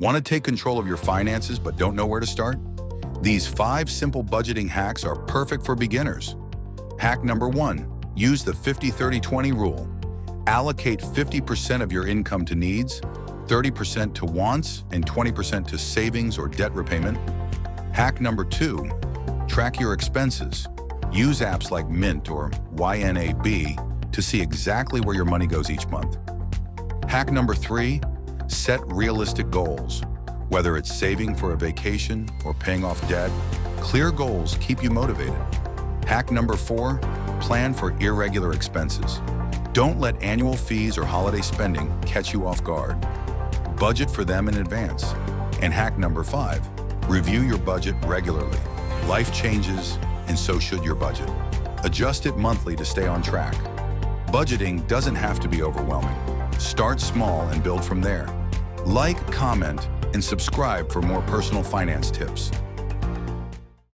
Want to take control of your finances but don't know where to start? These 5 simple budgeting hacks are perfect for beginners. Hack number 1, use the 50-30-20 rule. Allocate 50% of your income to needs, 30% to wants, and 20% to savings or debt repayment. Hack number 2, track your expenses. Use apps like Mint or YNAB to see exactly where your money goes each month. Hack number 3, set realistic goals. Whether it's saving for a vacation or paying off debt, clear goals keep you motivated. Hack number 4, plan for irregular expenses. Don't let annual fees or holiday spending catch you off guard. Budget for them in advance. And hack number 5, review your budget regularly. Life changes, and so should your budget. Adjust it monthly to stay on track. Budgeting doesn't have to be overwhelming. Start small and build from there. Like, comment, and subscribe for more personal finance tips.